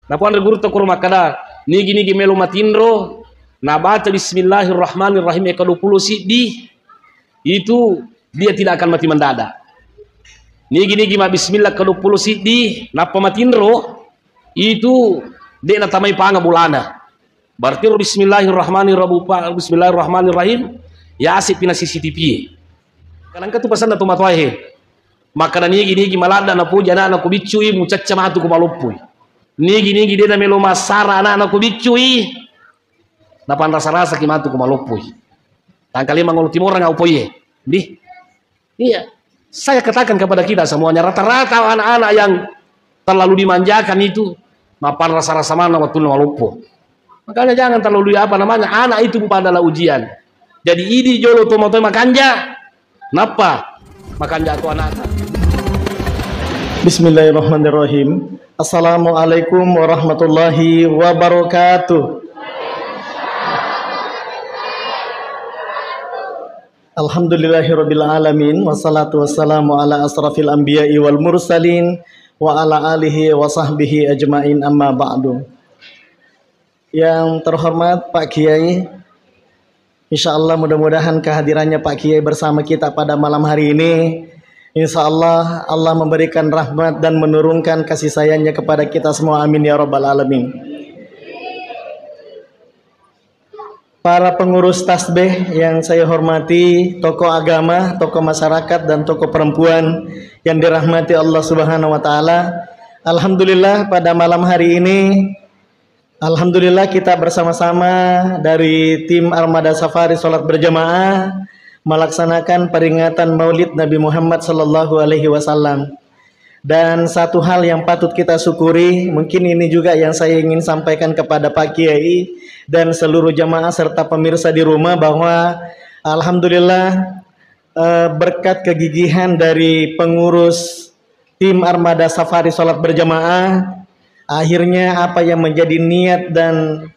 Na pandai guru to kurma kada nigi melu matindro na baca bismillahirrahmanirrahim eka 20 di itu dia tidak akan mati mendadak. Nigi ma bismillah ke 20 di na pamatindro itu dia na tamai panga bulana. Berarti bismillahirrahmanirrahim ya asip pina CCTV. Kanang ka tu pasan na tumatwahe. Maka nigi malada na puja na ko bicui mucacca matu ko malupui. Nigi dia na melo masara na ko bicui. Na pan rasa ki matu ko malupui. Tangkali mangolo timur ngau poye. Di. Iya. Saya katakan kepada kita semuanya rata-rata anak-anak yang terlalu dimanjakan itu mapan rasa mana waktu malupo. Makanya jangan terlalu anak itu adalah ujian. Jadi ini jolo tomato makanja. Napa? Makanja itu anak. Bismillahirrahmanirrahim. Assalamualaikum warahmatullahi wabarakatuh. Alhamdulillahirabbil alamin wassalatu wassalamu ala asrafil anbiya'i wal mursalin wa ala alihi wa sahbihi ajmain amma ba'du. Yang terhormat Pak Kiai, insyaallah mudah-mudahan kehadirannya Pak Kiai bersama kita pada malam hari ini, insyaallah Allah memberikan rahmat dan menurunkan kasih sayangnya kepada kita semua, amin ya rabbal alamin. Para pengurus tasbih yang saya hormati, tokoh agama, tokoh masyarakat, dan tokoh perempuan yang dirahmati Allah Subhanahu wa Ta'ala. Alhamdulillah, pada malam hari ini, alhamdulillah kita bersama-sama dari tim Armada Safari Salat Berjamaah melaksanakan peringatan Maulid Nabi Muhammad Sallallahu Alaihi Wasallam. Dan satu hal yang patut kita syukuri, mungkin ini juga yang saya ingin sampaikan kepada Pak Kiai dan seluruh jamaah serta pemirsa di rumah, bahwa alhamdulillah berkat kegigihan dari pengurus tim Armada Safari Salat Berjamaah, akhirnya apa yang menjadi niat dan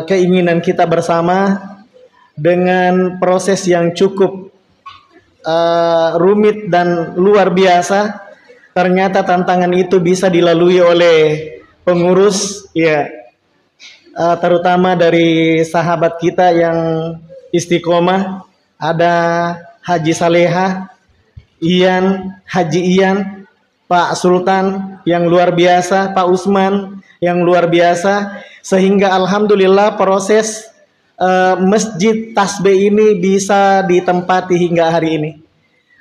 keinginan kita bersama dengan proses yang cukup rumit dan luar biasa, ternyata tantangan itu bisa dilalui oleh pengurus, ya, terutama dari sahabat kita yang istiqomah. Ada Haji Saleha, Haji Ian, Pak Sultan yang luar biasa, Pak Usman yang luar biasa, sehingga alhamdulillah proses masjid tasbih ini bisa ditempati hingga hari ini.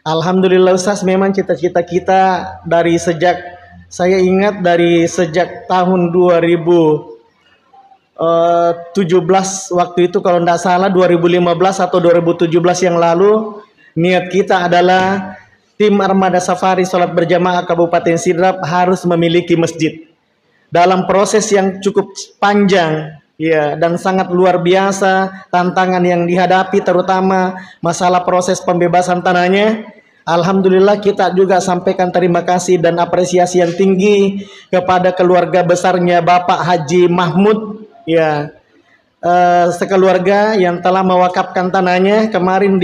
Alhamdulillah Ustaz, memang cita-cita kita dari sejak, saya ingat dari sejak tahun 2017 waktu itu, kalau tidak salah 2015 atau 2017 yang lalu, niat kita adalah tim Armada Safari Salat Berjamaah Kabupaten Sidrap harus memiliki masjid. Dalam proses yang cukup panjang, ya, dan sangat luar biasa tantangan yang dihadapi, terutama masalah proses pembebasan tanahnya. Alhamdulillah kita juga sampaikan terima kasih dan apresiasi yang tinggi kepada keluarga besarnya Bapak Haji Mahmud, ya, sekeluarga yang telah mewakafkan tanahnya. Kemarin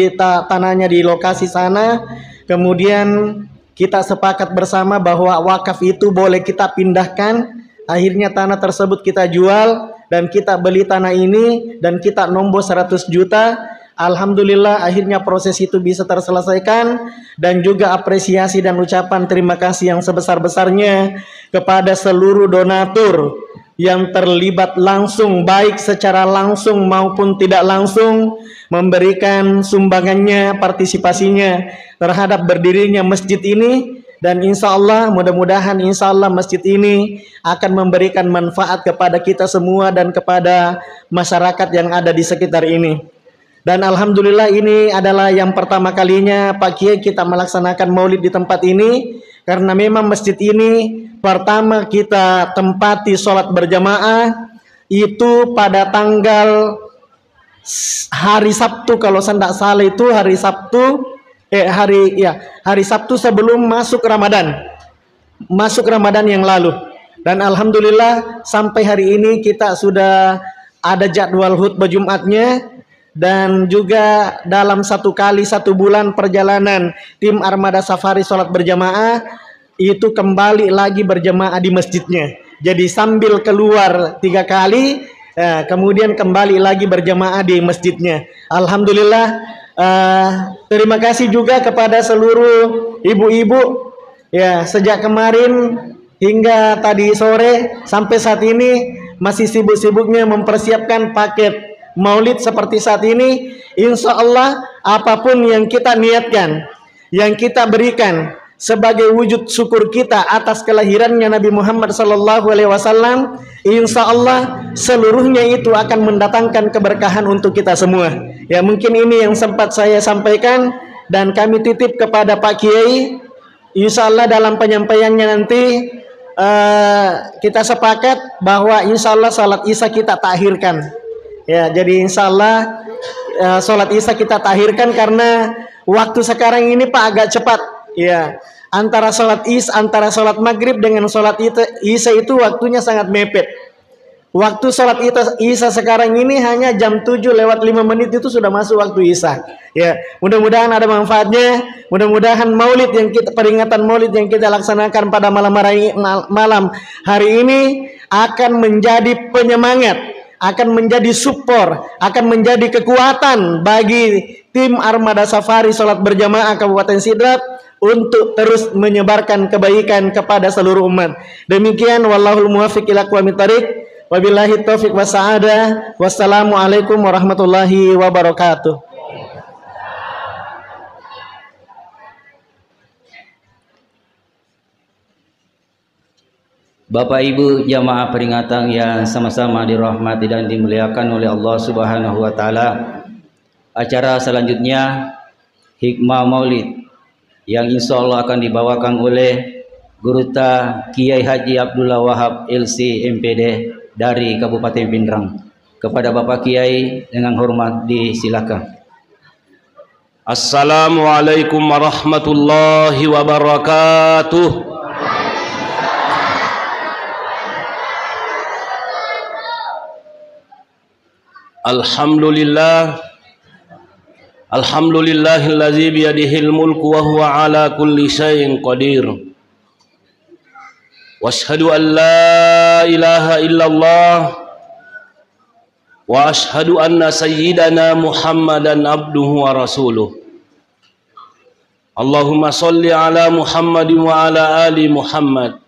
tanahnya di lokasi sana, kemudian kita sepakat bersama bahwa wakaf itu boleh kita pindahkan. Akhirnya tanah tersebut kita jual dan kita beli tanah ini dan kita nombor 100 juta. Alhamdulillah akhirnya proses itu bisa terselesaikan, dan juga apresiasi dan ucapan terima kasih yang sebesar-besarnya kepada seluruh donatur yang terlibat langsung, baik secara langsung maupun tidak langsung, memberikan sumbangannya, partisipasinya terhadap berdirinya masjid ini. Dan insya Allah, mudah-mudahan insya Allah masjid ini akan memberikan manfaat kepada kita semua dan kepada masyarakat yang ada di sekitar ini. Dan alhamdulillah ini adalah yang pertama kalinya Pak Kiai kita melaksanakan maulid di tempat ini, karena memang masjid ini pertama kita tempati sholat berjamaah itu pada tanggal hari Sabtu, kalau saya tidak salah itu hari Sabtu sebelum masuk Ramadan yang lalu. Dan alhamdulillah sampai hari ini kita sudah ada jadwal khutbah Jumatnya. Dan juga dalam 1 kali 1 bulan perjalanan tim Armada Safari Salat Berjamaah itu kembali lagi berjamaah di masjidnya. Jadi sambil keluar 3 kali, kemudian kembali lagi berjamaah di masjidnya. Alhamdulillah. Terima kasih juga kepada seluruh ibu-ibu ya, sejak kemarin hingga tadi sore sampai saat ini masih sibuk-sibuknya mempersiapkan paket maulid seperti saat ini. Insya Allah apapun yang kita niatkan, yang kita berikan sebagai wujud syukur kita atas kelahirannya Nabi Muhammad SAW, insya Allah seluruhnya itu akan mendatangkan keberkahan untuk kita semua. Ya, mungkin ini yang sempat saya sampaikan, dan kami titip kepada Pak Kiai. Insya Allah dalam penyampaiannya nanti kita sepakat bahwa insya Allah salat isya kita takhirkan. Ya, jadi insya Allah salat isya kita takhirkan karena waktu sekarang ini Pak agak cepat. Ya, antara salat maghrib dengan salat isya itu waktunya sangat mepet. Waktu salat isya sekarang ini hanya jam 7:05 itu sudah masuk waktu isya. Ya, mudah-mudahan ada manfaatnya. Mudah-mudahan maulid yang peringatan maulid yang kita laksanakan pada malam hari ini akan menjadi penyemangat, akan menjadi support, akan menjadi kekuatan bagi tim Armada Safari Salat Berjamaah Kabupaten Sidrap untuk terus menyebarkan kebaikan kepada seluruh umat. Demikian, wallahul muwaffiq ila aqwamit thoriq. Wabillahi taufiq wassaada. Wassalamualaikum warahmatullahi wabarakatuh. Bapak Ibu jamaah peringatan yang sama-sama dirahmati dan dimuliakan oleh Allah Subhanahu wa taala. Acara selanjutnya Hikmah Maulid yang insya Allah akan dibawakan oleh Guruta Kiai Haji Abdullah Wahab LC MPD dari Kabupaten Pindrang. Kepada Bapak Kiai dengan hormat disilakan. Assalamualaikum warahmatullahi wabarakatuh. Alhamdulillahilladzi biyadihil mulku wa huwa ala kulli syai'in qadir. Wa asyhadu an la ilaha illallah wa asyhadu anna sayyidana Muhammadan abduhu wa rasuluh. Allahumma sholli ala Muhammadin wa ala ali Muhammad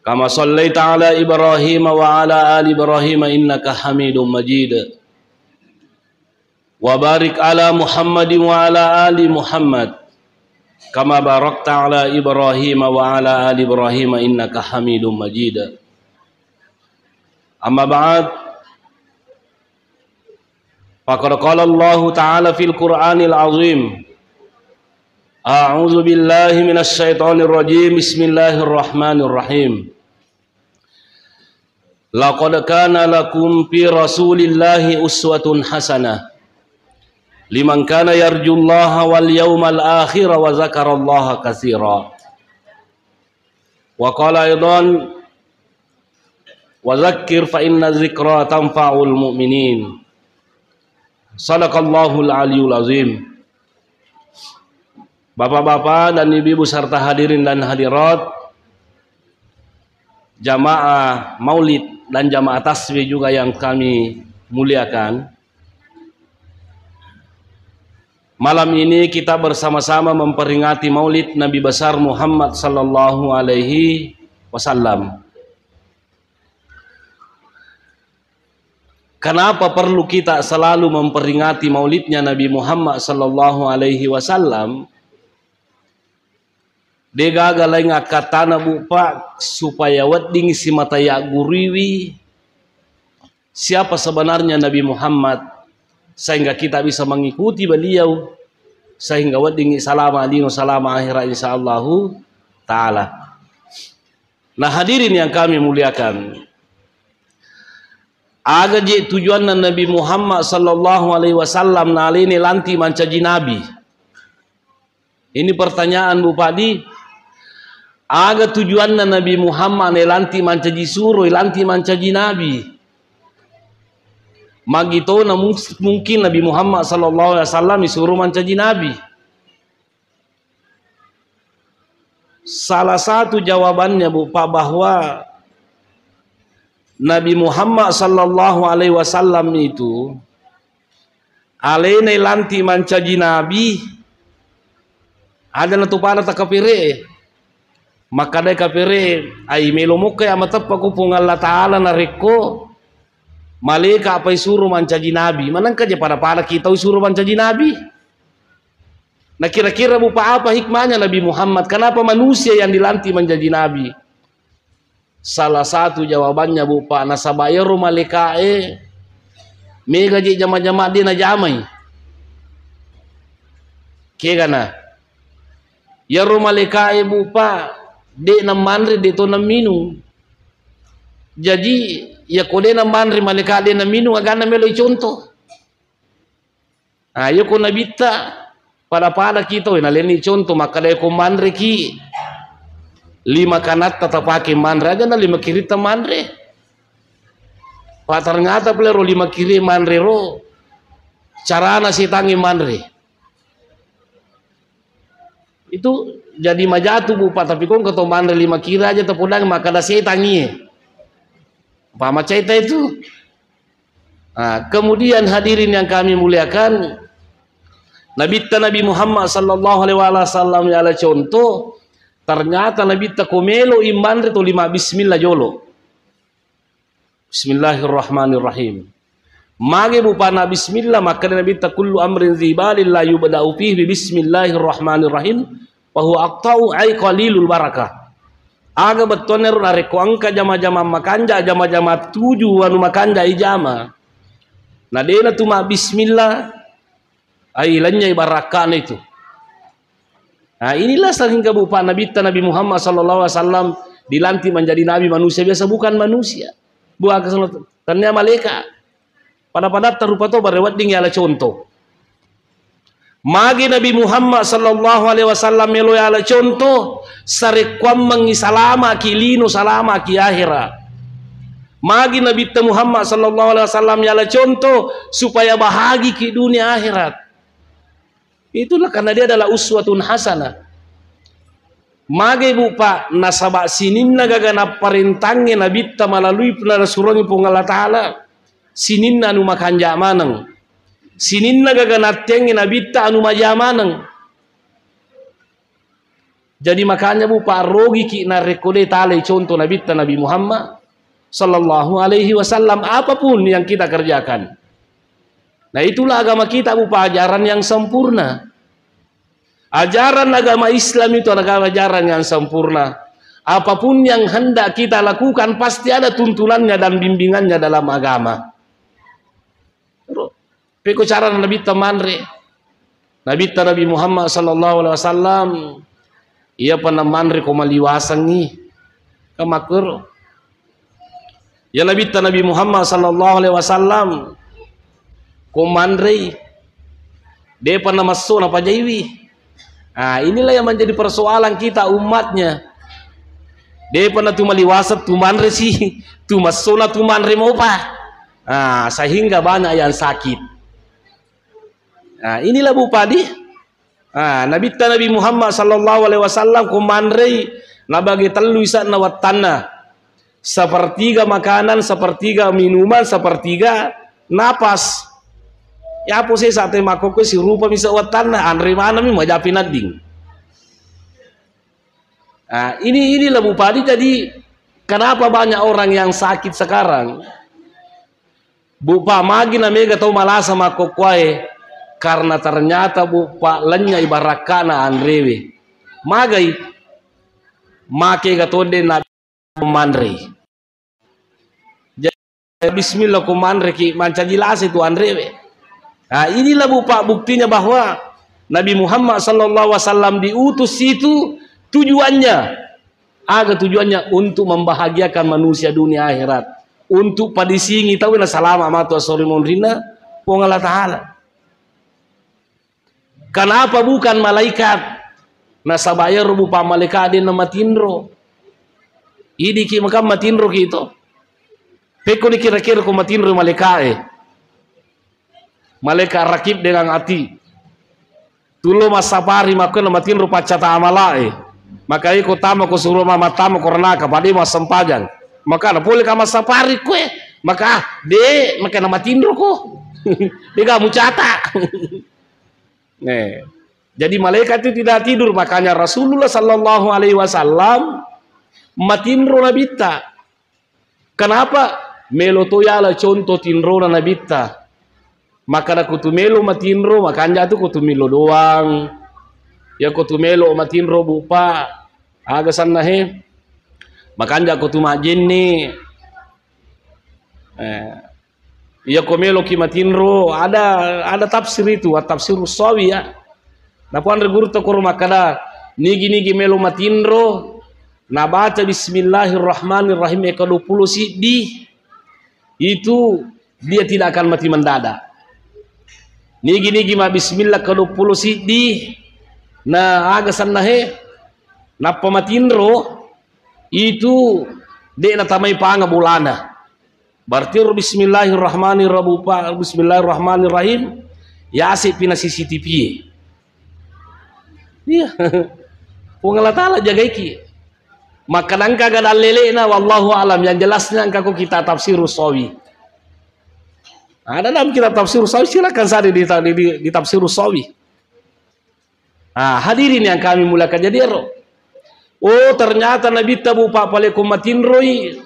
kama shallaita ala Ibrahim wa ala ali Ibrahim innaka Hamidum Majid. Wa barik ala Muhammadin wa ala ali Muhammad kama barakta ala Ibrahim wa ala ali Ibrahim innaka Hamidum Majid. Amma ba'd, faqad qala Allah ta'ala fil Qur'anil azim. A'udzu billahi minasy syaithanir rajim. Bismillahirrahmanirrahim. Laqad kana lakum fi Rasulillahi uswatun hasanah liman kana yarjullaha wal yawmal akhir wa zakarallaha katsira. Wa qala aidan wa dzakkir fa inna dzikra tanfa'ul mu'minin. Shadaqallahul aliyyul azim. Bapak-bapak dan ibu-ibu serta hadirin dan hadirat, jamaah maulid dan jamaah tasbih juga yang kami muliakan. Malam ini kita bersama-sama memperingati maulid Nabi besar Muhammad sallallahu alaihi wasallam. Kenapa perlu kita selalu memperingati maulidnya Nabi Muhammad sallallahu alaihi wasallam? Degaga lain akatana bupak supaya wedding si mata ya guriwi siapa sebenarnya Nabi Muhammad, sehingga kita bisa mengikuti beliau, sehingga wedding salama dino salama akhirat insyaallah taala. Nah hadirin yang kami muliakan, aga je tujuan Nabi Muhammad sallallahu alaihi wasallam nalini lanti mancaji nabi. Ini pertanyaan Bupati. Aga tujuan Nabi Muhammad lanti mancaji suruh, lanti mancaji nabi. Magito na mungkin Nabi Muhammad sallallahu alaihi wasallam disuruh mancaji nabi. Salah satu jawabannya Pak bahwa Nabi Muhammad sallallahu alaihi wasallam itu alene lanti mancaji nabi ada na tupana takapire maka dai kapire ai melomuke amatappa ku pung Allah taala na rekko maleka apa suruh mancaji nabi manangka je pada kita suruh mancaji nabi. Nah kira-kira bupa apa hikmahnya Nabi Muhammad, kenapa manusia yang dilantik menjadi nabi? Salah satu jawabannya bupa nasabaya rumah lekae mega je jama-jama dia na jamai kegana ya rumah lekae bupa de na manri de to na minu jadi ya kode na manri maleka de na minu agana melo contoh ayo ko nabita pada kita na leni contoh maka de ko manri ki 5 kanat tetap pakai manre aja na 5 kiri manre pak ternyata pelero 5 kiri manre ro carana si tangi manre itu jadi majatu bupa tapi kong keto manre 5 kiri aja tepudang maka da si tangi paham cerita itu. Nah, kemudian hadirin yang kami muliakan Nabi Muhammad sallallahu alaihi wasallam ya contoh ternyata Nabi komelo iman itu 5 bismillah jolo. Bismillahirrahmanirrahim. Mage bupana bismillah maka Nabi kullu amrin zibalil la yubda'u fihi bismillahirrahmanirrahim wa huwa aqta'u ay qalilul barakah. Aga betoner rare ko angka jama-jama makanja jama-jama 7 anu makanja ijama. Nah dena tuma bismillah ay lanya barakah itu. Nah inilah sehingga bupa Nabi Muhammad sallallahu alaihi wasallam dilantik menjadi nabi manusia biasa bukan manusia. Buah ternyata malaikat. Pada terupa to berewat ding ala contoh. Magi Nabi Muhammad sallallahu alaihi wasallam melo ala contoh sarekwam mengisalama kilino salama ki akhirat. Magi Nabi Muhammad sallallahu alaihi wasallam ala contoh supaya bahagi ki dunia akhirat. Itulah karena dia adalah uswatun hasanah. Mage bupa nasaba sinin nagagana parintangnya Nabi melalui penarasurangi Allah Ta'ala sinin anu makanja maneng sinin nagagana tengnya Nabi anu majamaneng. Jadi makanya bupa rogi ki na rekode tale contoh Nabi Muhammad sallallahu alaihi wasallam apapun yang kita kerjakan. Nah itulah agama kita bupa ajaran yang sempurna. Ajaran agama Islam itu adalah ajaran yang sempurna. Apapun yang hendak kita lakukan pasti ada tuntunannya dan bimbingannya dalam agama. Peko cara Nabi temanre. Nabi Muhammad sallallahu alaihi wasallam ia pernah manre ko maliwasang ni kamakur. Ya Nabi Muhammad sallallahu alaihi wasallam komandre dia pernah masuk apa jaiwi. Nah inilah yang menjadi persoalan kita umatnya. Dia pernah tu maliwasat tu manre sih tu masuk tu manre mau apa. Nah sehingga banyak yang sakit. Nah inilah bupadi. Nah Nabi Muhammad sallallahu alaihi wasallam komandre nabagi telu isa nawatana. Sepertiga makanan, sepertiga minuman, sepertiga napas. Ya apa sih saat makoko si rupa bisa watana andre mana mi majapi nading. Nah, inilah bupadi jadi kenapa banyak orang yang sakit sekarang? Bupa magi na mega tau malasa makokwae karena ternyata bupa lenya ibarakana andrewe. Magai make gatonde na mandre. Bismillah kumandre ki manca jelas itu andrewe. Nah inilah bupa buktinya bahwa Nabi Muhammad sallallahu alaihi wasallam diutus itu tujuannya untuk membahagiakan manusia dunia akhirat, untuk padisingi tahu na salama matu asorimun rina pong Allah Ta'ala. Kenapa bukan malaikat? Nasabayar bupa malaikat din na matindro. Idi ki makam matindro kito. Peko ni kira-kira ko matindro malaikat malaikat rakib dengan hati. Tulo masapari makna matin rupa cata amalae. Maka iko tama ko suruh mama tama korna kapadi mas sempajang. Maka boleh kama safari kue, maka de maka nama tindro ko. Dia kamu catat. Nih. Jadi malaikat itu tidak tidur, makanya Rasulullah sallallahu alaihi wasallam matindro nabita. Kenapa? Melo to yala contoh tindro nabita. Maka aku tu melo matindro, makanya tu kutu melo doang. Ya kutu melo matindro bupa. Agasan nahe. Makanya aku tu majin ni. Ya komelo ki matinro ada tafsir itu, tafsir Sawi ya. Napuan regurta koro makada nigi melo matinro na baca bismillahirrahmanirrahim eka 20 sidi itu dia tidak akan mati mendadak. Nigi ma bismillah ke 20 sidi na agasan nahe na pamatinro itu dia na tamay panga bulana. Berarti bismillahirrahmanirrahim ya asik pina CCTV. Iya. Allah Ta'ala jaga iki. Maka nangka gada lelena wallahu alam, yang jelasnya angka kita tafsir Sawi. Ada dalam kitab tafsir Sawi, silakan saja di tafsir Sawi. Hadirin yang kami muliakan, jadi oh ternyata Nabi tabu pak palekum matinroi.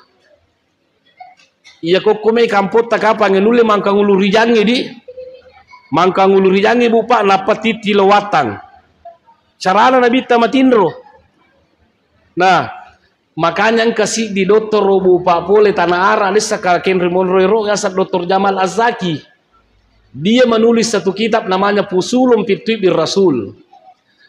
Iya kok kome kampot tak apa ngenule mangkangulu rijangi di. Mangkangulu rijangi bupa napati tilawatang. Carana Nabi matinro. Nah, makanya yang kasih di dokter bupa pole tanah arah lesa kaken rimon roiro gasat Dr. Jamal Az-Zaki. Dia menulis satu kitab namanya Fusulun fi Tibir Rasul.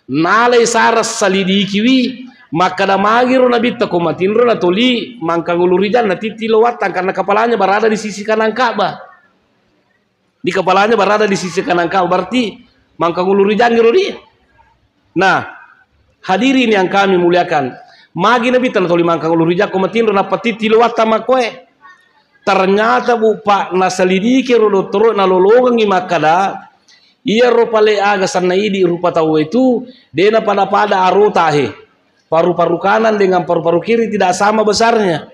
Nalai saras salidikiwi maka damagiro Nabi takumatinro na tuli mangkangulurijan na titilawatan karena kepalanya berada di sisi kanan Ka'bah. Di kepalanya berada di sisi kanan Ka'bah, berarti mangkangulurijan giro dia. Nah, hadirin yang kami muliakan, magi Nabi tan tuli mangkangulurijan kumatinro na patitilawatan makoe. Ternyata bupa na salidiki ro toro na lolongi makada iya rupale agasan na idi rupa tahu itu dena pada arotahe. Paru-paru kanan dengan paru-paru kiri tidak sama besarnya.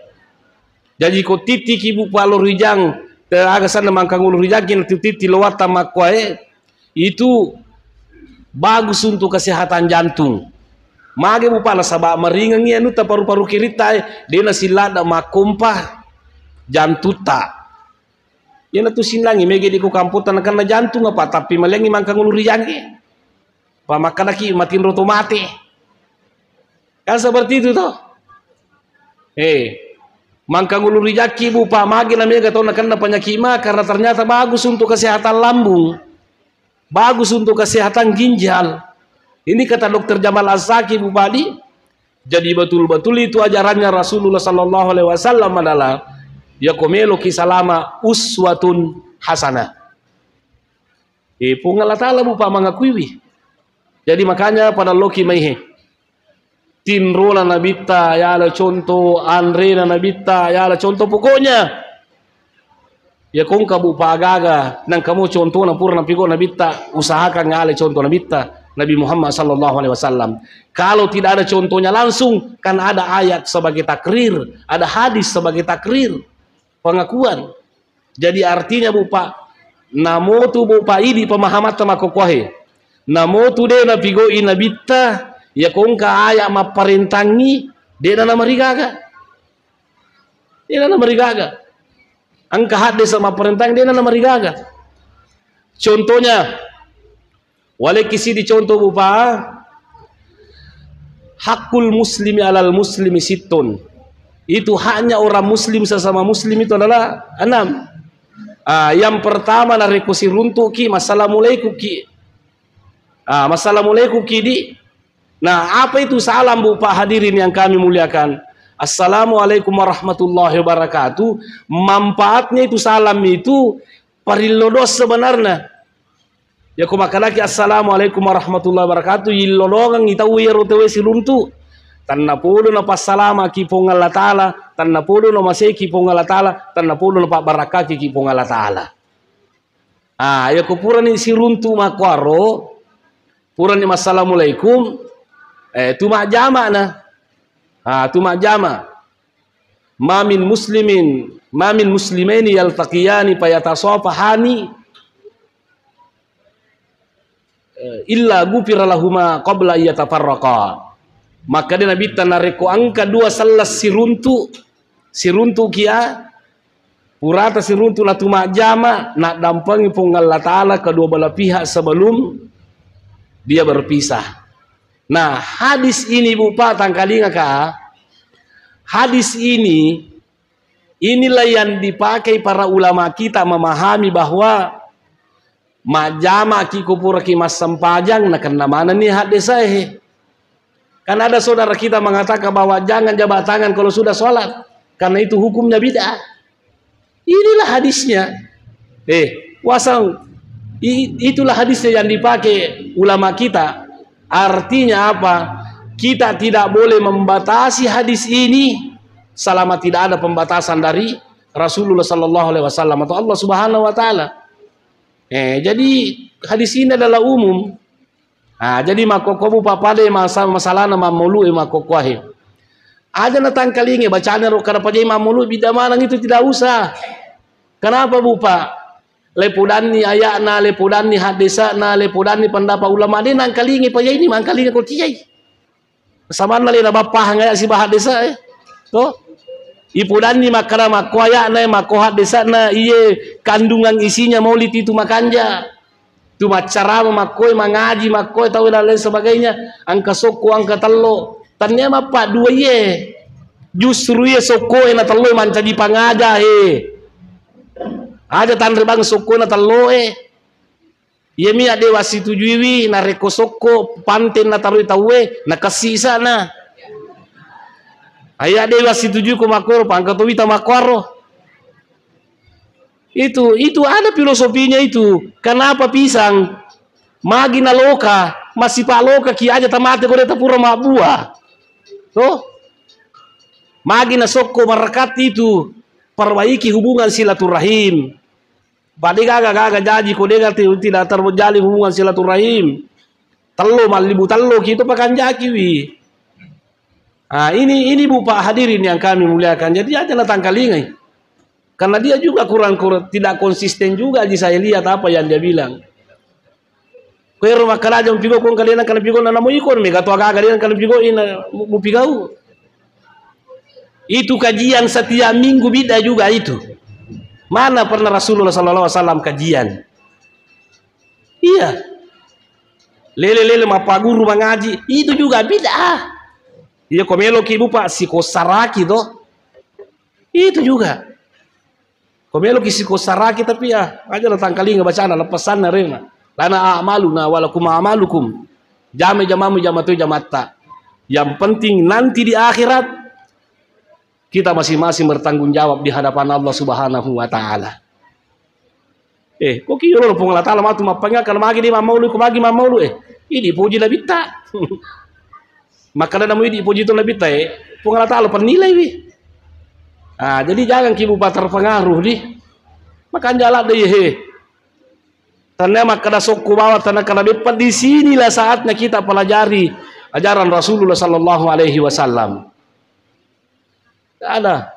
Jadi kau titik ibu palur rijang teragasan mangkang ulur rijang titik lewat tamakwae itu bagus untuk kesehatan jantung. Mage bu pala sabak meringangi anu ta paru-paru kiri tai dena silada makumpah jantuta. Yana tu sinlangi mege di ku kamputan karena jantung apa tapi melengi mangkang ulur rijang pa makanaki matin roto mati. Kan seperti itu toh. Mangkang ulur rijaki bu pak magi namanya gak tahu nak penyakit mah karena ternyata bagus untuk kesehatan lambung, bagus untuk kesehatan ginjal. Ini kata Dr. Jamal Az-Zaki bu Padi. Jadi betul-betul itu ajarannya Rasulullah Sallallahu Alaihi Wasallam adalah ya komelo kisalama uswatun hasanah. Pungal ta'ala bu pak mengakui. Jadi makanya pada loki maihe. Tinrola nabita ya la contoh, Andre na nabita ya la contoh, pokoknya ya kung kabu pagaga nang kamu contoh na pura na pigo nabita usahakan ngale contoh nabita Nabi Muhammad sallallahu alaihi wasallam. Kalau tidak ada contohnya langsung kan ada ayat sebagai takrir, ada hadis sebagai takrir, pengakuan. Jadi artinya bupa namotu bupa ini pemahaman tamakokohe. Namotu de na pigo nabita ya kung kaaya maparintangi dia na marigaga. Dia na marigaga. Ang kahade sa maparintang dia na marigaga. Contohnya wala kisi di contoh bupa hakul muslimi alal muslimi sittun. Itu haknya orang muslim sesama muslim itu adalah 6. Yang pertama na rekusi runtuk ki assalamualaikum ki. Assalamualaikum ki di. Nah, apa itu salam bu pak hadirin yang kami muliakan? Assalamualaikum warahmatullahi wabarakatuh. Manfaatnya itu salam itu parilodos sebenarnya. Ya kumakalaki assalamualaikum warahmatullahi wabarakatuh. Yilolongang itawu yarotewe siluntu. Tanna pulu na pasalama ki pong Allah Ta'ala. Tanna pulu na maseki pong Allah Ta'ala. Tanna pulu na pabarakaki ki pong Allah Ta'ala. Ya kupura ni siluntu makwaro. Pura ni assalamualaikum. Tumak jama na. Tumak jama. ma min muslimaini yaltaqiyani fayatasafahani illa gufira lahuma qabla yatafarraqa. Maka dia Nabi tanareko angka dua salas siruntu kia purata siruntu latu majama nak dampangi punggal Allah Ta'ala kedua belah pihak sebelum dia berpisah. Nah, hadis ini Bupa tangkalinga ka, hadis ini inilah yang dipakai para ulama kita memahami bahwa majama ki kupura ki mas sempajang nak kena mana nih hadis saya. Kan ada saudara kita mengatakan bahwa jangan jabat tangan kalau sudah sholat karena itu hukumnya bid'ah. Inilah hadisnya. Itulah hadisnya yang dipakai ulama kita. Artinya apa? Kita tidak boleh membatasi hadis ini selama tidak ada pembatasan dari Rasulullah sallallahu alaihi wasallam atau Allah Subhanahu wa taala. Jadi hadis ini adalah umum. Jadi makokobu papade masalah nama maulu makokohe. Ada natang kalinge bacaan ro kada paje mamulu bidamanang itu tidak usah. Kenapa Bupa? Lepudani ayatna, lepudani hadisana, lepudani pendapat ulama dia nang kalinge paje ini mang kalinge ko tiyai. Samana le na bapah ngaya si bahadisa to. Ipudani makara makoya na mako hadisana iye kandungan isinya maulid itu makanja. Tu macara makoi mangaji makoi tahu dan lain sebagainya. Angka soko angka telo. Ternyata apa dua ye. Justru ye soko na telo mancaji pangaja Ada tan bang soko na telo Ye mi ade wasi tujuiwi na reko soko panten na taru tawe na kasisa na. Ayah ade wasi tujuh ko makoro pangka to wita makoro. Itu ada filosofinya itu. Kenapa pisang magi na loka masih pak loka ki aja tamate ko deta pura mabua. Tuh. Magi na sokko marakat itu perbaiki hubungan silaturahim. Badi gaga jaji ko dega tidak terjalin hubungan silaturahim. Tello malibu tello ki itu pakan jaki wi. Ini Bupa hadirin yang kami muliakan. Jadi aja na tangkalingai. Karena dia juga kurang tidak konsisten juga di saya lihat apa yang dia bilang. Kau rumah kerajaan pigo kau kalian akan pigo na namu ikon mega tu agak kalian akan pigo ina mu pigau. Itu kajian setiap minggu bida juga itu. Mana pernah Rasulullah sallallahu alaihi wasallam kajian? Iya. Lele mapa guru mengaji itu juga bida. Iya komelo ki Bupa psikosaraki toh. Itu juga. Komelo kisiko saraki tapi ya aja datang kali ngebacaan lepasan na rema. Lana a'maluna walakum a'malukum. Jamamu jamatu jamatta. Yang penting nanti di akhirat kita masing-masing bertanggung jawab di hadapan Allah Subhanahu wa taala. Kok kiyo lo pong Allah taala matu mapanga kana magi di mamulu ko magi mamulu ini puji la bitta. Maka na mo ini puji to la bitta pong Allah taala pernilai wi. Jadi jangan ki Bupa terpengaruh di makan jalan deh Tanda maka sokku bawa tanda kana bepat di sinilah saatnya kita pelajari ajaran Rasulullah sallallahu alaihi wasallam. Ada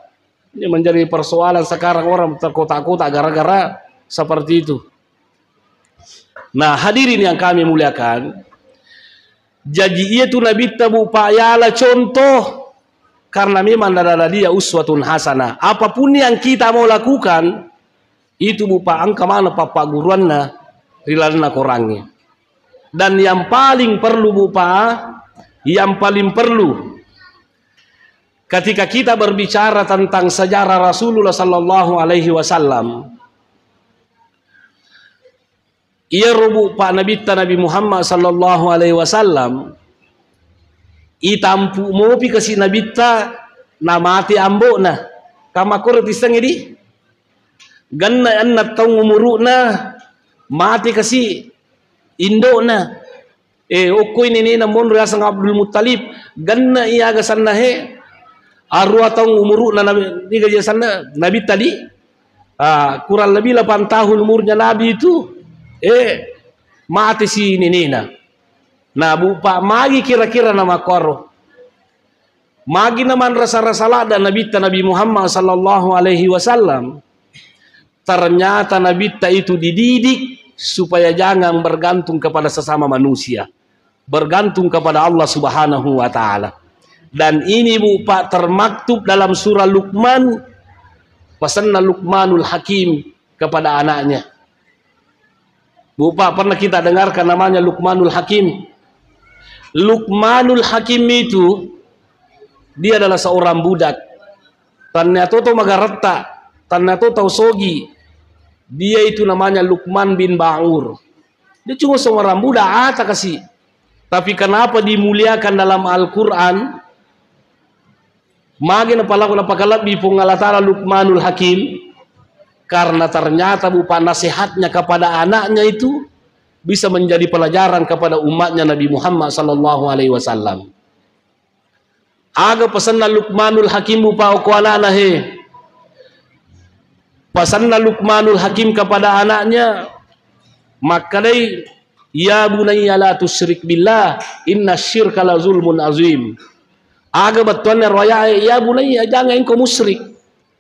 ini menjadi persoalan sekarang orang terkotak-kotak gara-gara seperti itu. Nah, hadirin yang kami muliakan, jadi itu Nabi Bupa ayalah contoh. Karena memang adalah dia uswatun hasanah. Apapun yang kita mau lakukan, itu Bupa angka mana papa guruanna, rilalna korangnya. Dan yang paling perlu Bupa, yang paling perlu, ketika kita berbicara tentang sejarah Rasulullah sallallahu alaihi wasallam, ia Bupa Nabi Muhammad sallallahu alaihi wasallam, itampu mopi kasi nabita na mati ambo na kamakor tisang idi ganna anna tong umuru na mati kasi indo na okoy ni na mon rasang Abdul Muttalib ganna iyaga sanna he arwa tong umuru na nabi diga sanna nabi tadi kurang lebih 8 tahun umurnya nabi itu mati si ninina. Nah Bupa magi kira-kira nama koro. Magi naman rasa-rasalah dan Nabi Muhammad sallallahu alaihi wasallam. Ternyata Nabi itu dididik supaya jangan bergantung kepada sesama manusia, bergantung kepada Allah Subhanahu wa taala. Dan ini Bu Pak termaktub dalam surah Luqman, pesanna Luqmanul Hakim kepada anaknya. Bu Pak, pernah kita dengarkan namanya Luqmanul Hakim? Luqmanul Hakim itu dia adalah seorang budak. Ternyata itu magaretta, ternyata tahu sogi. Dia itu namanya Luqman bin Ba'ur. Dia cuma seorang budak kasih. Tapi kenapa dimuliakan dalam Al-Qur'an? Magin apalagi di pengalatala Luqmanul Hakim. Karena ternyata bupa nasihatnya kepada anaknya itu bisa menjadi pelajaran kepada umatnya Nabi Muhammad sallallahu alaihi wasallam. Aga pesanna Luqmanul Hakim bupa okualana he. Pesanna Luqmanul Hakim kepada anaknya, maka dai ya bunayya la tusyrik billah inna syirka la zulmun azim. Aga batuannya roya ya bunayya jangan engkau musyrik.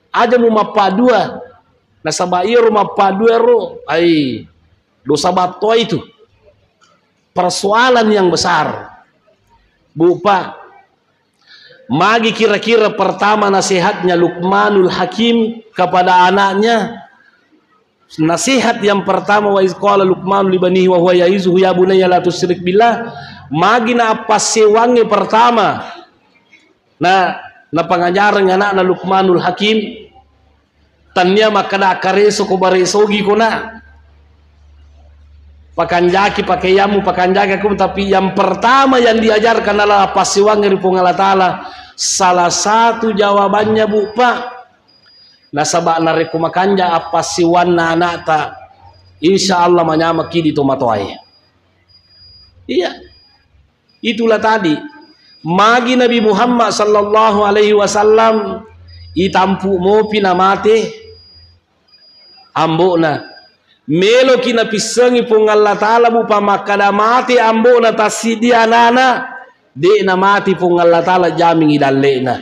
Aja mu mapadua. Nasabai rumah padua ro ai dosa bato itu persoalan yang besar. Bu Pak, magi kira-kira pertama nasihatnya Luqmanul Hakim kepada anaknya. Nasihat yang pertama, wa iz qala Luqman li banihi wa huwa ya'izuhu ya bunayya la tusyrik billah. Magi na apa sewangi pertama. Na pengajaran anak Luqmanul Hakim tanya makada kareso ko baresogi ko na. Pakanjaki pakai yamu pakanjaki aku, tapi yang pertama yang diajarkan adalah pasiwang dari Allah Ta'ala. Salah satu jawabannya Bu Pak, nasabak nareku makanja apa siwan na anata insya Allah manyamaki di tomatoai. Iya, itulah tadi magi Nabi Muhammad sallallahu alaihi wasallam itampu mopi na mate ambo na melo kina pisangi pong Allah Ta'ala bupa makada mati ambo na tasidi anana de na mati pong Allah Ta'ala jaming idalle na.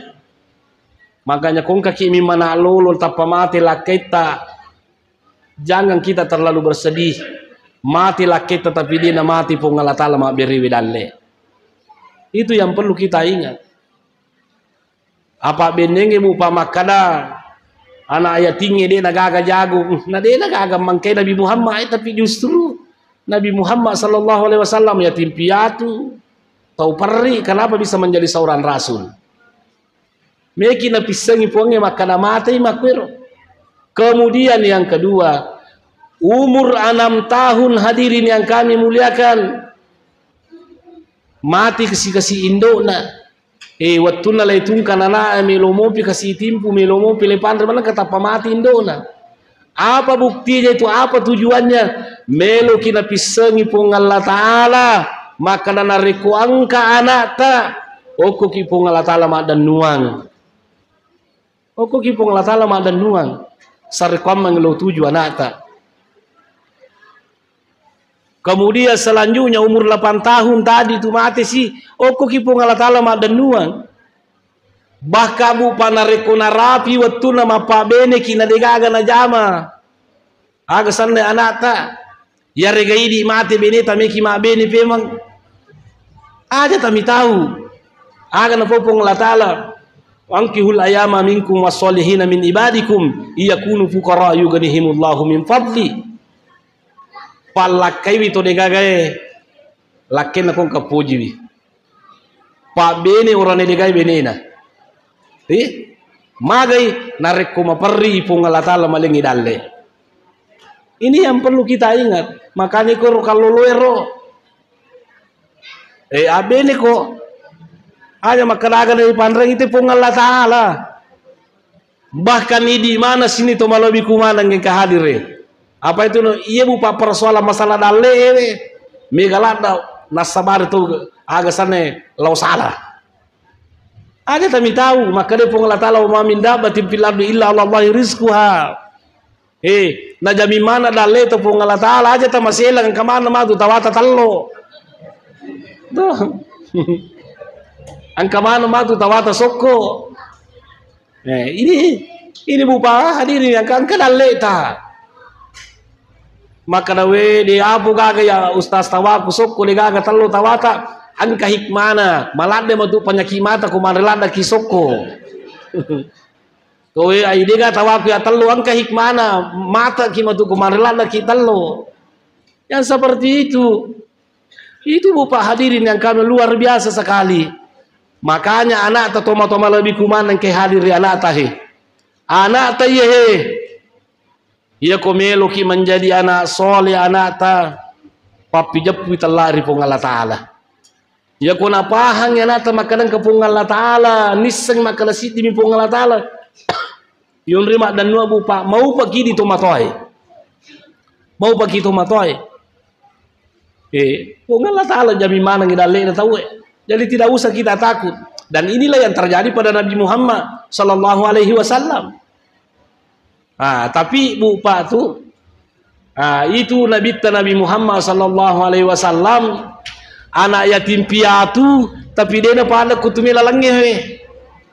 Makanya kung kakimi manalolo tapamati lakita, jangan kita terlalu bersedih. Mati lakita tapi dia na mati pong Allah Ta'ala mabiri widalle. Itu yang perlu kita ingat. Apa benenge bupa makada anak ayat tinggi dia nagaga jago, nah dia nagaga mangkai Nabi Muhammad, tapi justru Nabi Muhammad sallallahu alaihi wasallam yatim piatu, tahu perri, kenapa bisa menjadi seorang rasul? Meki na pisangi puangnya makana mati makwiro. Kemudian yang kedua, umur 6 tahun hadirin yang kami muliakan, mati kasih indona. Waktu na laytung kanana melomopi kasih timpu melomopi lepandre mana kata pamati indona. Apa buktinya itu? Apa tujuannya? Melo kina pisangi pong Allah Ta'ala maka nanareku angka anata oko ki pong Allah Ta'ala madan nuang. Oko ki pong Allah Ta'ala madan nuang. Sarekwam mangelo tuju anata. Kemudian selanjutnya umur 8 tahun tadi itu mati sih. Oko kipong Allah Ta'ala madenuang. Bahkan bu panareko narapi waktu nama pak bene kina degaga na jama. Aga sanne anata. Ya regaidi mati bene tameki ma bene pemang. Aja tami tahu. Aga na popong Allah Ta'ala. Wankihul ayama minkum wassolihina min ibadikum. Iyakunu fuqara yughnihimullahu min fadli. Palakai wito degagai lakin akong kapuji wi pa bene orang degai benena magai narek ko maperri pong Allah Ta'ala malingi dalle. Ini yang perlu kita ingat. Makanya ko kalau loero abene ko aja makadaga dari pandang itu pong Allah Ta'ala. Bahkan di mana sini to malobi kumana ngeng kahadire. Apa itu? Iya bupa persoalan masalah dalle megalada nasabar itu agak sana lau salah. Ada kami tahu maka dia pun Allah Ta'ala wa min dabbatin fil ardi illa Allahi rizquha. Najami mana dalle itu pun Allah Ta'ala aja ta maselang kemana mah tu tawata tallo. Tuh. Angka mana matu tawata soko. Ini bupa hadirin yang kan leta. Maka dawe di apu gaga ya ustaz tawaku soko di gaga telu tawata angka hikmana malade matu penyakit mata kumarelanda kisoko. Kowe ai diga tawaku ya telu angka hikmana mata ki matu kumarelanda ki telu. Yang seperti itu bupa hadirin yang kami luar biasa sekali. Makanya anak ta toma-toma lebih kuman ke hadir ya anak tahe. Anak ta ye. Ia komelo ki menjadi anak soleh anak ta papi jepu telari pung Allah Taala. Ia kona pahang ya anak ta makanan ke pung Allah Taala, niseng makala siti mi pung Allah Taala. Yun rima dan nua bupa mau pagi di tomatoy. Mau pagi tomatoy. Pung Allah Taala jami mana ngidale na tahu. Jadi tidak usah kita takut. Dan inilah yang terjadi pada Nabi Muhammad sallallahu alaihi wasallam. Tapi bupa tuh itu Nabi Muhammad sallallahu alaihi wasallam anak yatim piatu tapi dia pada kutumila langeh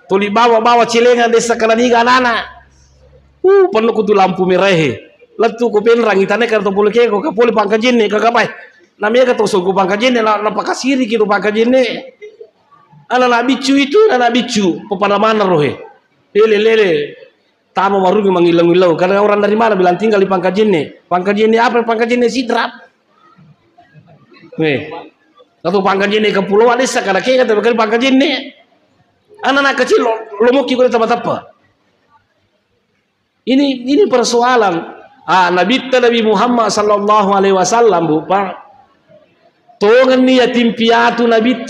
tuli bawa cilengan desa kalaniga anak penuh kutu lampu merah letu ku penrang itane kartu pulke ko kapuli pangkajine kagapai namanya kata suku pangkajine na pakasiri gitu pangkajine anak bicu itu anak bicu pepada mana rohe lele tamu marungi mangilang-ilang karena orang dari mana bilang tinggal di Pangkajene. Pangkajene apa? Pangkajene Sidrap. Satu Pangkajene ke pulau desa kada kaya kata bakal Pangkajene. Anak-anak kecil lo mau kikul tempat. Ini persoalan. Nabi Muhammad sallallahu alaihi wasallam bupa. Tongan ni yatim piatu Nabi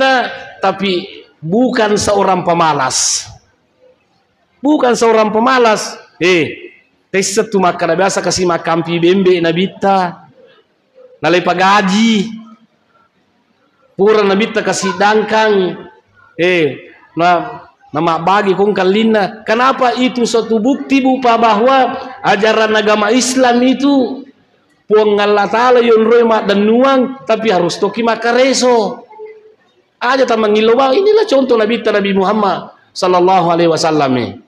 tapi bukan seorang pemalas. Bukan seorang pemalas. Teset tu makan biasa kasih makan pi bembe nabita. Nalai pagaji. Pura nabita kasih dangkang. Nama bagi kong kalina. Kenapa itu suatu bukti bupa bahwa ajaran agama Islam itu puang Allah Ta'ala yon remak dan nuang tapi harus toki makareso. Aja tamangilau inilah contoh Nabi Muhammad sallallahu alaihi wasallam.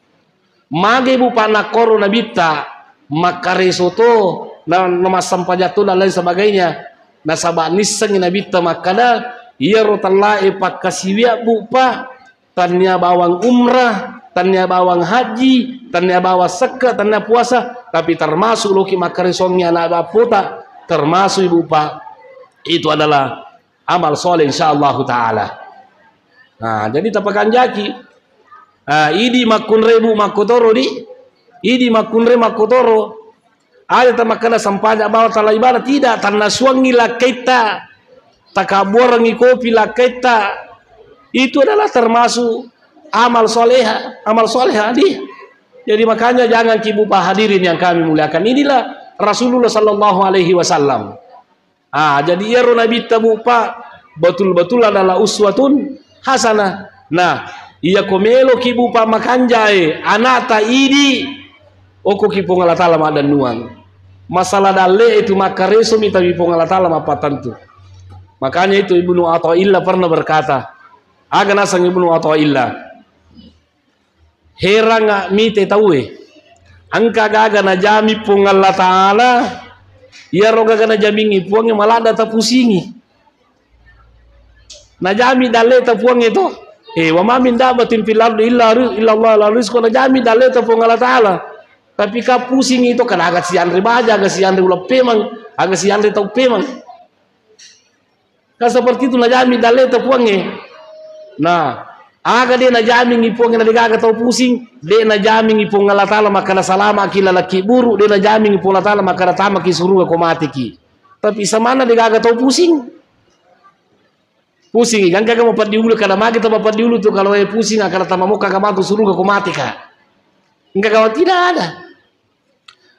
Mage bupa nakoro nabita makareso to na namasam pajatu dan lain sebagainya nasaba niseng nabita makana iya rotallahi pakasiwia bupa tanya bawang umrah tanya bawang haji tanya bawa seka tanya puasa tapi termasuk loki makaresongnya anak bapota termasuk ibu pak itu adalah amal soleh insyaallah taala. Jadi tapakan jaki idi makun rebu makotoro idi makun re makotoro ada tamakana sampanya bawa talai ibadah tidak tanah suangi laketa takaburangi kopi laketa itu adalah termasuk amal soleha jadi makanya jangan kibupa hadirin yang kami muliakan inilah Rasulullah sallallahu alaihi wasallam. Jadi ya Nabi tabupa betul-betul adalah uswatun hasanah. Iya komelo kibu pamakanjai anata idi oko kipu Allah Ta'ala madan nuang masalah dale itu makareso mita kipu Allah Ta'ala mapatantu. Makanya itu Ibnu Athaillah pernah berkata aga nasang Ibnu Athaillah herang mite tawe angka gaga na jami pung Allah Ta'ala iya roga na jamingi puangnya malah ada tapusingi na jami dale tapuang itu wa ma min dabatin fil ardi illa Allah la rizqu najami daleta pung Allah Taala. Tapi ka pusing itu kan agak sian ribaja, agak sian ulah pemang, agak sian tau pemang. Kan seperti itu najami daleta puangnya. Aga dia najami ngipong na digaga tau pusing, dia najami ngipong Allah Taala maka salama akila laki buru, dia najami ngipong Allah Taala maka tama ki suruh ko mati ki. Tapi samana digaga tau pusing. Pusing kan kagak mau diulu karena magi tuh bapak diulu tuh kalau pusing akan tambah muka kamu tuh suruh ke mati kah enggak kalau tidak ada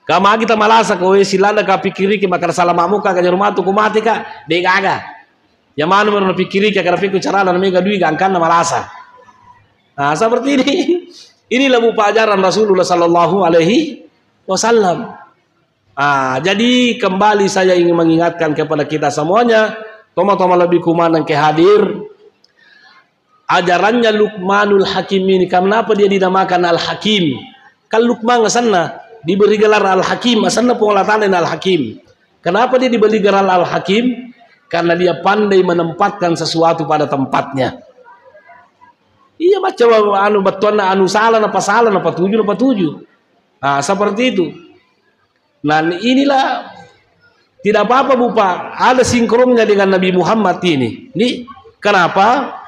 kamu kita malasa kau silanda kau pikiri ke makar salah muka ke rumah tuh mati kah deh gaga yang mana mau pikiri ke karena pikir cara dan mega duit gangkan malasa seperti inilah bupa ajaran Rasulullah sallallahu alaihi wasallam. Jadi kembali saya ingin mengingatkan kepada kita semuanya toma-toma lebih kumanang ke hadir ajarannya Luqmanul Hakim ini. Kenapa dia dinamakan Al-Hakim? Kan Luqman sana diberi gelar Al-Hakim, sana pengelatan Al-Hakim. Kenapa dia diberi gelar Al-Hakim? Karena dia pandai menempatkan sesuatu pada tempatnya. Iya, macam anu betul anu salah apa tujuh. Nah, seperti itu. Nah, inilah tidak apa-apa Bupa, ada sinkronnya dengan Nabi Muhammad ini. Nih, kenapa?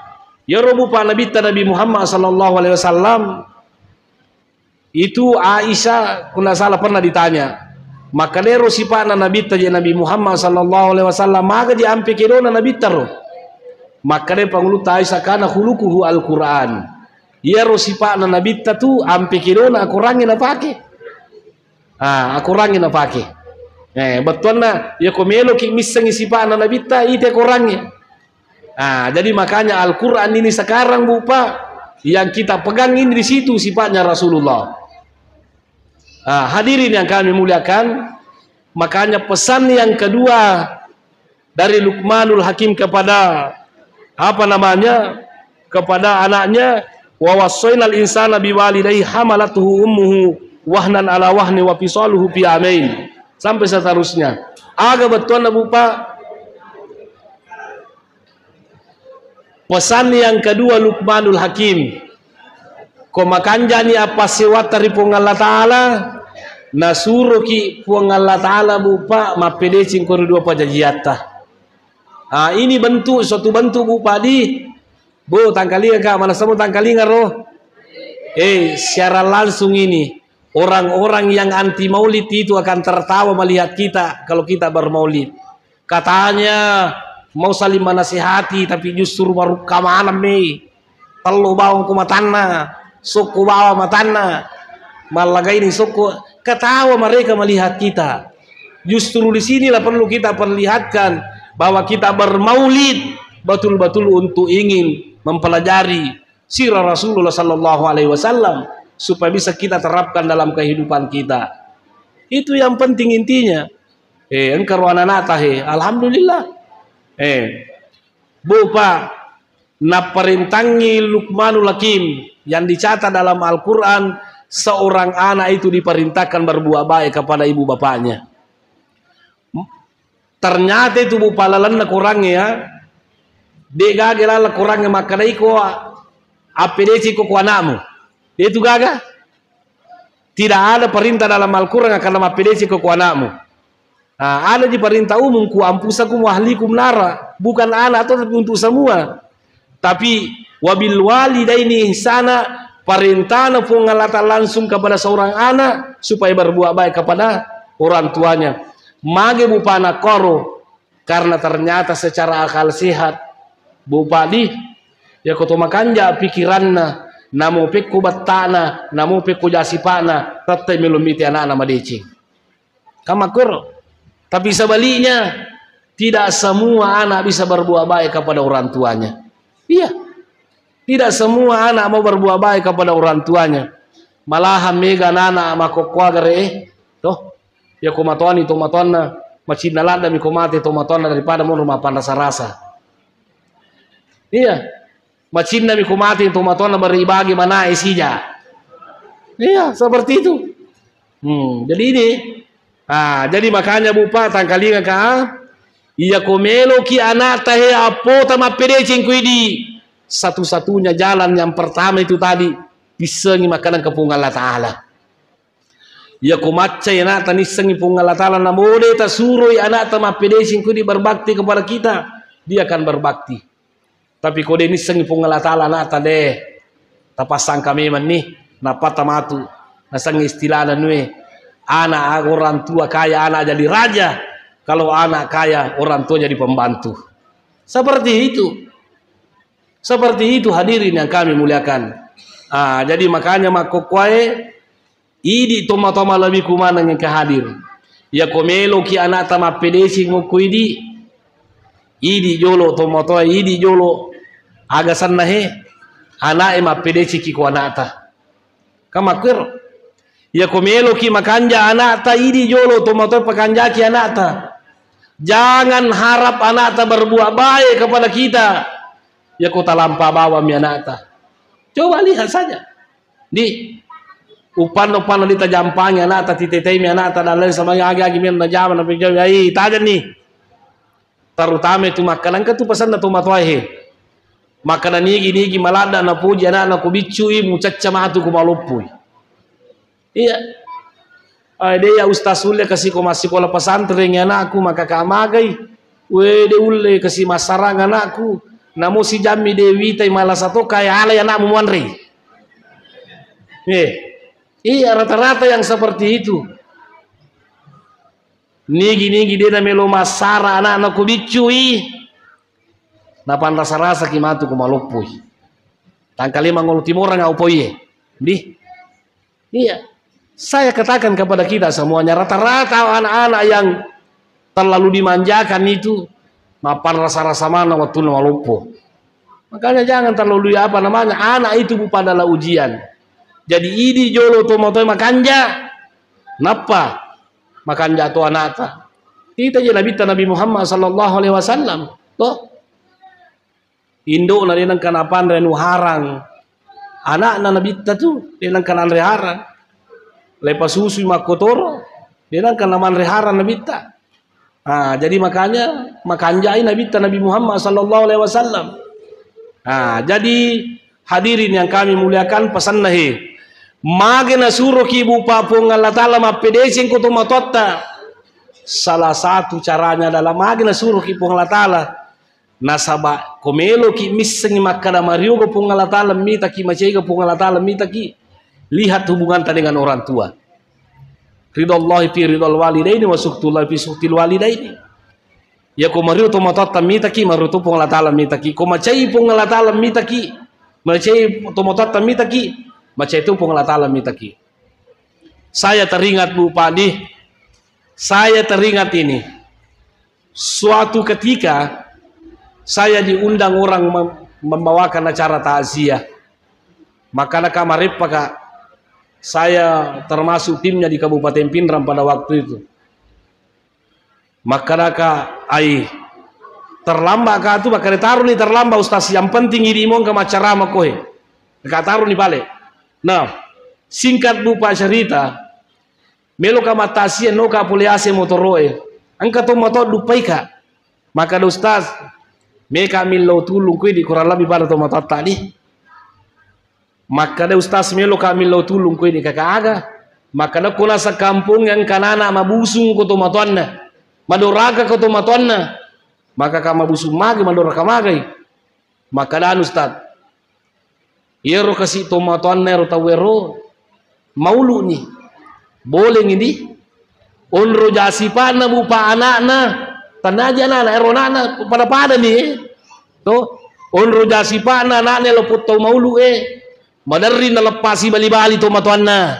Ya Bupa, Nabi Muhammad sallallahu alaihi wasallam itu Aisyah kuna salah pernah ditanya. Maka nero sipana Nabi Muhammad sallallahu alaihi wasallam maka diampe kedona Nabi taro. Maka dia pangulu Aisyah kana khuluquhu Al-Qur'an. Ya rosipana Nabi tu ampe kedona aku rangin apake. Aku rangin apake. Betul na ya komelo ki misang sipana Nabi ta ite korangnya. Jadi makanya Al-Qur'an ini sekarang Bupa yang kita pegang ini di situ sifatnya Rasulullah. Hadirin yang kami muliakan, makanya pesan yang kedua dari Luqmanul Hakim kepada kepada anaknya, wa wassaynal insana biwalidayhi hamalatuhu ummuhu wahnan ala wahni wa fisaluhu fi amain, sampai seterusnya. Agak betul na Bupa. Pesan yang kedua Luqmanul Hakim, komakanjani apa sewat dari Allah Ta'ala nasuruh ki Allah Ta'ala Bupa mapede cingkor dua pajajiata. Ini bentuk suatu bentuk Bupa di Bu tangkalinga kak mana semua tangkalinga roh. Secara langsung ini orang-orang yang anti maulid itu akan tertawa melihat kita kalau kita bermaulid. Katanya mau saling menasihati tapi justru baru kamana me telu bawang kumatana suku bawa matana malaga ini suku ketawa mereka melihat kita. Justru di sinilah perlu kita perlihatkan bahwa kita bermaulid betul-betul untuk ingin mempelajari sirah Rasulullah sallallahu alaihi wasallam supaya bisa kita terapkan dalam kehidupan kita. Itu yang penting intinya. Engkar wananata alhamdulillah. Bupa na perintangi Luqmanul Hakim yang dicatat dalam Al-Quran, seorang anak itu diperintahkan berbuat baik kepada ibu bapaknya. Ternyata itu Bupa lalan kurangnya dia gagal kurangnya maka iko apedesi ko anakmu itu gagal. Tidak ada perintah dalam Al-Quran akan apedesi ko anakmu. Ada di perintah umum ku ampusakum wa ahlikum nara, bukan anak atau untuk semua. Tapi wabil walidaini ihsana, perintah pengalatan langsung kepada seorang anak supaya berbuat baik kepada orang tuanya. Mage Bupa anak koro karena ternyata secara akal sehat Bupa di ya kotomakanja pikiranna namo pekku battana namo pekku jasipana tetap melumiti anak-anak madeci. Kamakuro. Tapi sebaliknya tidak semua anak bisa berbuat baik kepada orang tuanya. Iya. Tidak semua anak mau berbuat baik kepada orang tuanya. Malahan mega anak makokwa gare toh ya komatuan itu matuanna macin nalada mi komate to matuanna daripada mau rumah panda sarasa. Iya. Macin mi komate to matuanna beribagi mana isija. Iya, seperti itu. Jadi ini jadi makanya Bupa tangkalinga ka iya komelo ki anak tahe apo tama pedecing kuidi. Satu-satunya jalan yang pertama itu tadi disengi makanan kepung Allah Ta'ala. Iya kumaca anak tani sengi pung Allah Ta'ala namode ta suruh anak tama pedecing kuidi berbakti kepada kita, dia akan berbakti. Tapi kode ini sengi pung Allah Ta'ala anak tade tapasang kami man nih napat tamatu nasangi istilah nue. Anak orang tua kaya anak jadi raja, kalau anak kaya orang tua jadi pembantu. Seperti itu hadirin yang kami muliakan. Jadi makanya makokwae idi toma-toma lebih kumana yang kehadir. Ya komelo ki anak tama pedesi ngokuidi idi jolo toma-toma idi jolo agasan nahe anak ema pedesi ki ko anata. Kamakir ya komelo ki makanja anata idi jolo tomato pakanja ki anata. Jangan harap anata berbuat baik kepada kita. Ya kota lampa bawa mi anata. Coba lihat saja. Di upan di tajampang anata titetei mi anata dan lain sama agi mi na jaman na pijam ai tajan nih. Terutama itu makanan kan tu pesan na tu matwahe. Makanan nigi malada na puji anak na kubicui mucaca matu ku malupui. Iya. Dia ustaz ulle kasih ko masih sekolah pesantren anakku maka kamagai. We de ulle kasih masarang anakku. Namo si jami dewi tai malas satu kaya ala anak muanri. Iya rata-rata yang seperti itu. Nigi dia na melo masara anak kubicui. Napan rasa-rasa kimatu kumalupui. Tangkali mangolu timur ngau poye. Di. Iya. Saya katakan kepada kita semuanya rata-rata anak-anak yang terlalu dimanjakan itu mapan rasa-rasa mana waktu malupu. Makanya jangan terlalu anak itu adalah ujian. Jadi ini jolo tomoto makanja. Napa? Makanja tu anata. Kita je Nabi Muhammad sallallahu alaihi wasallam. Toh Indo na rin ang kanapan rin harang. Anak na nabita tu, rin ang kanan reharan. Lepas susu makotoro, rin ang kanaman reharan nabita. Jadi makanya makanjai nabita Nabi Muhammad sallallahu alaihi wasallam. Jadi hadirin yang kami muliakan pesan nahi. Magna suruh ibu papung Allah Ta'ala mapedesin kutu matotta. Salah satu caranya adalah magna suruh ibu Allah Ta'ala. Nasaba komelo ki miseng makana mario ko pung Allah Ta'ala mita ki macega pung Allah Ta'ala mita ki lihat hubungan dengan orang tua. Ridallahi fi ridal walidaini wa suqtullahi fi suqtil walidaini. Ya ko mario to matotta mita ki mario to pung Allah Ta'ala mita ki ko macai pung Allah Ta'ala mita ki macai to matotta mita ki macai to pung Allah Ta'ala mita ki. Saya teringat Bu Padi, saya teringat ini. Suatu ketika saya diundang orang membawakan acara takziah. Maka kamarip Pak, saya termasuk timnya di Kabupaten Pindrang pada waktu itu. Maka terlambat ka tu bakal taruh ni terlambat ustaz. Yang penting ini mau ke acara makohe. Ka taruh ni balik. Nah, singkat lupa cerita. Melo ka matasia no ka puliase motoroe. Angka to motor lupai ka. Maka ustaz mereka milau tulung kui di kurang lebih pada tomat tadi. Maka ada ustaz melo kami lau tulung kui di kakak aga. Maka ada kuna sekampung yang kanana mabusung ko tomatonna, madoraga ko tomatonna. Maka kama busung magi madoraka magai. Maka ada ustaz. Yero kasih tomatonna ro tawero maulu ni. Boleh ini. Onro jasi pana bupa anak-anak. Tanaja anak eronana pada nih to onro jasi pana anaknya leput tau maulu madarin na lepasi bali-bali to matuanna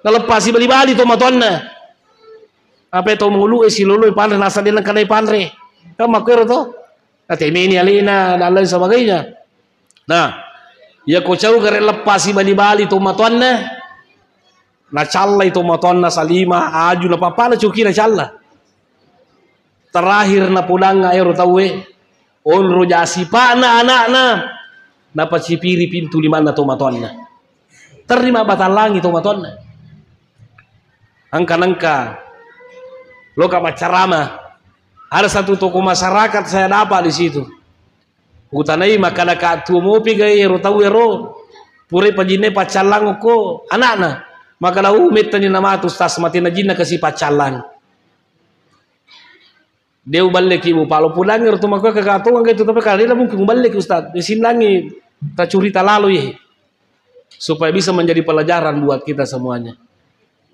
na lepasi bali-bali to matuanna apa to maulu si lulu pandre nasa din kanay pandre kama kwero to ate mini alina dan lain sebagainya. Nah ya ko cau gare lepasi bali-bali to matuanna na challa to matuanna salima aju na papala cuki na challa. Terakhir na pulang air tawe onro jasi pana anak-anak dapat sipiri pintu lima na tomatonna terima batalangi tomatonna angka lo ka macarama ada satu toko masyarakat saya dapat di situ utanai makana ka tu mopi ga ero tawe ro pure pajine pacalang ko anak-anak maka lahu metani nama tu tas mati najina kasih pacalang. Dia balik ibu palo pulang ngerti maka kekatungan gitu tapi kali ini mungkin balik ustad di sini lagi tak curita lalu ya supaya bisa menjadi pelajaran buat kita semuanya.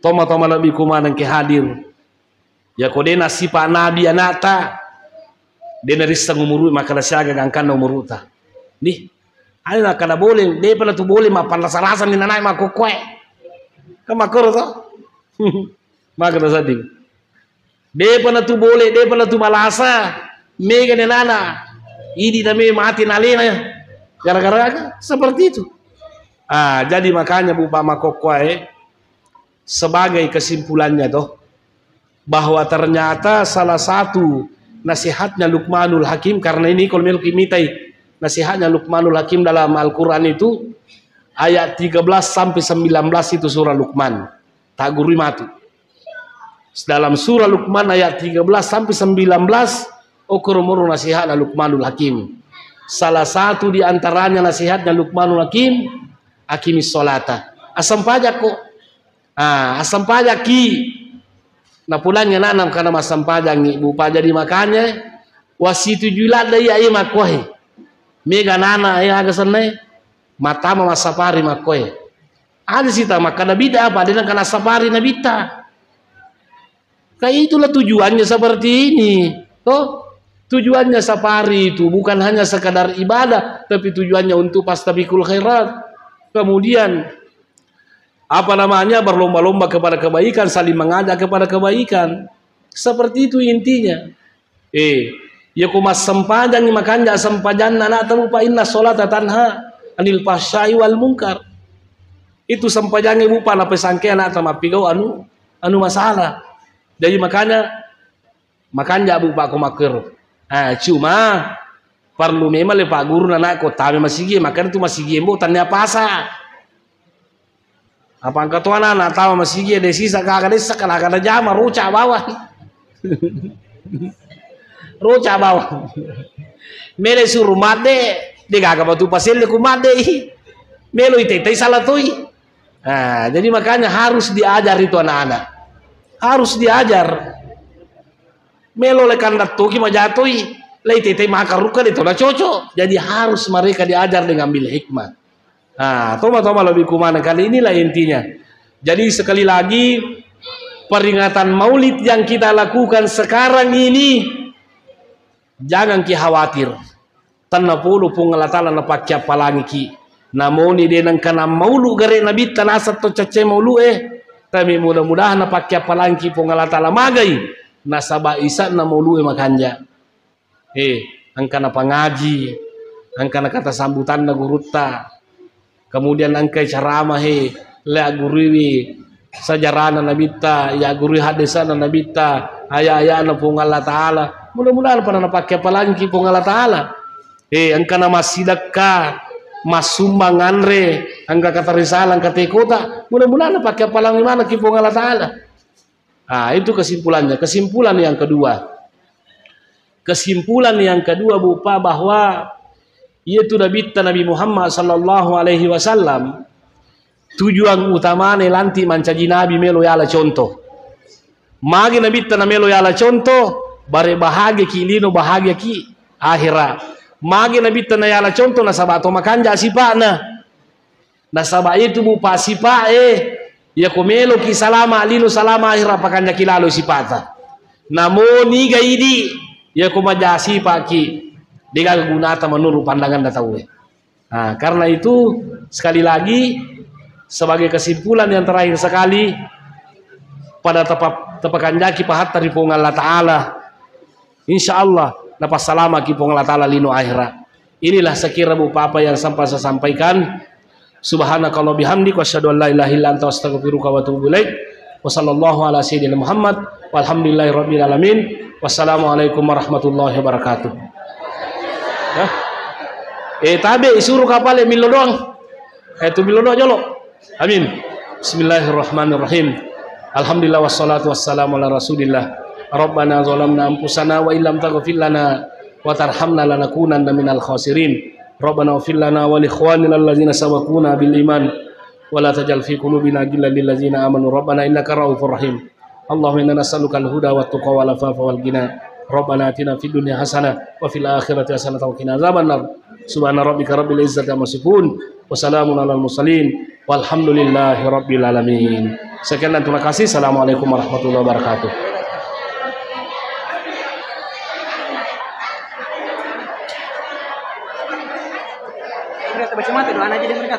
Toma lebih kumanan ke hadir ya kode nasi pak nabi anata dia dari umur maka nasiaga gangkan umur uta nih ada kada boleh dia pernah tu boleh mapan rasa ni nanai mako kue kamakor to maka rasa dia pernah tu boleh, dia pernah tu malasa, mega nana, ini dami mati nalena, gara-gara seperti itu. Jadi makanya Bu Pak Makokwae sebagai kesimpulannya toh bahwa ternyata salah satu nasihatnya Luqmanul Hakim, karena ini kalau meluk imitai nasihatnya Luqmanul Hakim dalam Al-Quran itu ayat 13 sampai 19 itu surah Luqman. Tak guru matu. Dalam surah Luqman ayat 13 sampai 19 ukur-umur nasihatnya Luqmanul Hakim. Salah satu di antaranya nasihatnya Luqmanul Hakim, aqimis sholata. Asam pajak kok. Asam pajak ki. Nah pulangnya nanam karena masam pajak ni bu pajak di makannya wasitu julat dari ayam makohe. Mega nana ayam agak senai mata mama safari makohe. Ada sih tak makan nabita apa? Dia kena safari nabita. Kayak itulah tujuannya seperti ini. Toh tujuannya safari itu bukan hanya sekadar ibadah, tapi tujuannya untuk fastabiqul khairat. Kemudian apa namanya berlomba-lomba kepada kebaikan, saling mengajak kepada kebaikan. Seperti itu intinya. Ya kumas sempajang makanya sempajan anak terlupa inna sholata tanha anil fahsya'i wal munkar. Itu sempajang ibu pana pesangke anak tamapigau anu masalah. Jadi makanya bu pak kumakir. Cuma perlu memang le pak guru anak kota masih gini, makanya itu masih gini bu tanya pasa. Apa angkat tuan anak tahu masih gini desisa kakak desa kalau jama ruca bawah. Ruca bawah. Mele suruh made, dia gak batu pasir leku made. Melo itu salah tuh. Jadi makanya harus diajar itu anak-anak. Harus diajar. Melo lekan datu ki majatui. Lai tete makarukan itu na cocok. Jadi harus mereka diajar dengan ambil hikmah. Toma lebih kumana kali inilah intinya. Jadi sekali lagi peringatan Maulid yang kita lakukan sekarang ini jangan ki khawatir. Tanna pulu pungalatala na pakya palangi ki. Namun ini dengan kana maulu gare nabi tanasat to cece maulu tapi mudah-mudahan na pakya palangi pungalatala magai nasaba isa na maulu makanja. Angkana pangaji, angkana kata sambutan na gurutta. Kemudian angkai ceramah le guriwi sajarana nabita ya guru hadisana nabita ayah na pung Allah taala mudah-mudahan pada pakai apalagi pung Allah taala angkana masidakka masumbang andre angka kata risalah kata kota mudah-mudahan pakai apalagi mana ki pung Allah taala. Itu kesimpulannya. Kesimpulan yang kedua berupa bahwa yaitu Nabi Muhammad sallallahu alaihi wasallam tujuan utamanya lanti mancaji Nabi melo yala contoh. Magi Nabi melo yala contoh bare bahagia ki lino bahagia ki akhirat. Magi Nabi yala contoh nasabato makanja sipana. Nasaba itu bupa sipa ya komelo ki salama lino salama akhirat pakanja kilalo sipata. Namun niga idi ya komajasi paki dia gunata menurut pandangan datawe. Karena itu sekali lagi sebagai kesimpulan yang terakhir sekali pada tepakan jaki pahat dari pung Allah Ta'ala insyaallah dapat salama ki pung Allah Ta'ala lino akhirat. Inilah sekira beberapa yang sampai saya sampaikan. Subhanakallah bihamdik wa asyhadu an la ilaha illa anta astaghfiruka wa atubu ilaik. Wa sallallahu ala sayyidina Muhammad walhamdulillahi rabbil alamin. Wassalamualaikum warahmatullahi wabarakatuh. Tabe isuruh kapal milo doang. Itu milo doang jolo. Amin. Bismillahirrahmanirrahim. Alhamdulillah wassalatu wassalamu ala Rasulillah. Rabbana zalamna anfusana wa illam taghfir lana wa tarhamna lanakunanna minal khasirin. Rabbana ighfir lana wa li ikhwanina allazina sabaquna bil iman wa la tajal fi qulubina ghillan lil ladzina amanu. Rabbana innaka ra'ufur rahim. Allahumma inna nas'aluka al-huda wat tuqa wal afafa wal ghina. Rabbana atina fid dunya hasanah wa fil akhirati hasanah wa qina adzabannar. Subhana rabbika rabbil izzati amma yasifun wa salamun alal mursalin walhamdulillahi rabbil alamin. Sekian dan terima kasih. Assalamualaikum warahmatullahi wabarakatuh. Mereka baca mati doa aja dia mereka